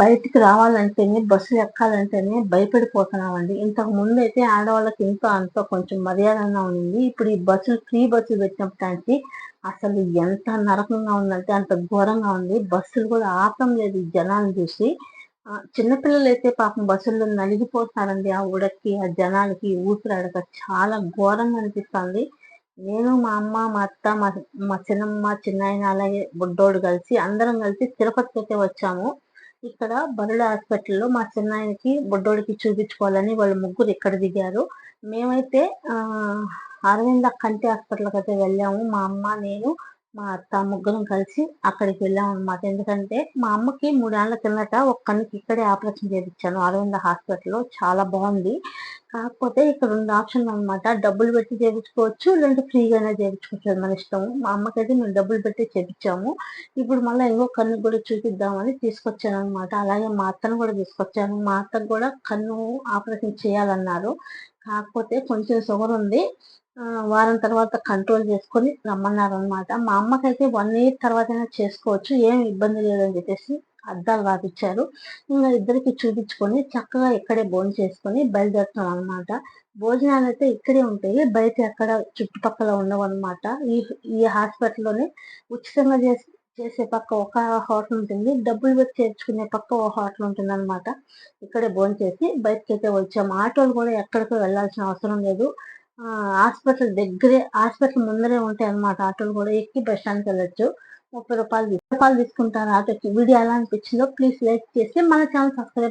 బయటికి రావాలంటేనే, బస్సులు ఎక్కాలంటేనే భయపడిపోతున్నామండి. ఇంతకు ముందైతే ఆడవాళ్ళకి ఇంతో అంతో కొంచెం మర్యాదగా ఉండింది. ఇప్పుడు ఈ బస్సులు ఫ్రీ బస్సులు పెట్టినప్పటి అసలు ఎంత నరకంగా ఉందంటే అంత ఘోరంగా ఉంది. బస్సులు కూడా ఆపడం లేదు ఈ జనాన్ని చూసి. చిన్న పిల్లలైతే పాపం బస్సుల్లో నలిగిపోతున్నారండి. ఆ ఉడక్కి, ఆ జనాలకి, ఊపిరాడక చాలా ఘోరంగా అనిపిస్తుంది. నేను, మా అమ్మ, మా అత్త, మా చిన్నమ్మ, చిన్నాయన అలాగే బుడ్డోడు కలిసి అందరం కలిసి తిరుపతికైతే వచ్చాము. ఇక్కడ బరుడ హాస్పిటల్‌లో మా చిన్నాయనకి, బుడ్డోడికి చూపించుకోవాలని వాళ్ళు ముగ్గురు ఇక్కడ దిగారు. మేమైతే అరవింద కంటి హాస్పిటల్‌కైతే వెళ్ళాము. మా అమ్మ, నేను, మా అత్త ముగ్గురం కలిసి అక్కడికి వెళ్ళామనమాట. ఎందుకంటే మా అమ్మకి 3 ఏళ్ల కిందట ఒక కన్నుకి ఇక్కడే ఆపరేషన్ చేపించాను అరవింద హాస్పిటల్‌లో. చాలా బావుంది. కాకపోతే ఇక్కడ 2 ఆప్షన్‌లనమాట. డబ్బులు పెట్టి చేపించుకోవచ్చు. లేదంటే ఫ్రీగానే చేపించుకోవచ్చు. అది మన ఇష్టం. మా అమ్మకైతే మేము డబ్బులు పెట్టి చేపించాము. ఇప్పుడు మళ్ళా ఇంకో కన్నుకి కూడా చూపిద్దామని తీసుకొచ్చాననమాట. అలాగే మా అత్తను కూడా తీసుకొచ్చాను. మా అత్తకు కూడా కన్ను ఆపరేషన్ చేయాలన్నారు. కాకపోతే కొంచెం షుగర్ ఉంది. వారం తర్వాత కంట్రోల్ చేసుకొని రమ్మన్నారనమాట. మా అమ్మకైతే 1 ఇయర్ తర్వాతైనా చేసుకోవచ్చు. ఏమి ఇబ్బంది లేదని చెప్పేసి అద్దాలు రాపిచ్చారు. ఇద్దరికి చూపించుకొని చక్కగా ఇక్కడే భోంచేసుకొని బయలుదేరుతామనమాట. భోజనాలైతే ఇక్కడే ఉంటాయి. బయట ఎక్కడ చుట్టుపక్కల ఉండవనమాట. ఈ ఈ హాస్పిటల్‌లోనే ఉచితంగా చేసే పక్క ఒక హోటల్ ఉంటుంది. డబ్బులు పెట్టి చేర్చుకునే పక్క ఓ హోటల్ ఉంటుందనమాట. ఇక్కడే భోంచేసి బయటికైతే వచ్చాము. ఆటోలు కూడా ఎక్కడికో వెళ్ళాల్సిన అవసరం లేదు. హాస్పిటల్ దగ్గరే, హాస్పిటల్ ముందరే ఉంటాయన్నమాట ఆటోలు కూడా. ఎక్కి బస్ స్టాండ్‌కెళ్ళొచ్చు. రూ. 30 తీసుకుంటారు ఆటోకి. వీడియో ఎలా అనిపించిందో ప్లీజ్ లైక్ చేసి మన ఛానల్ సబ్స్క్రైబ్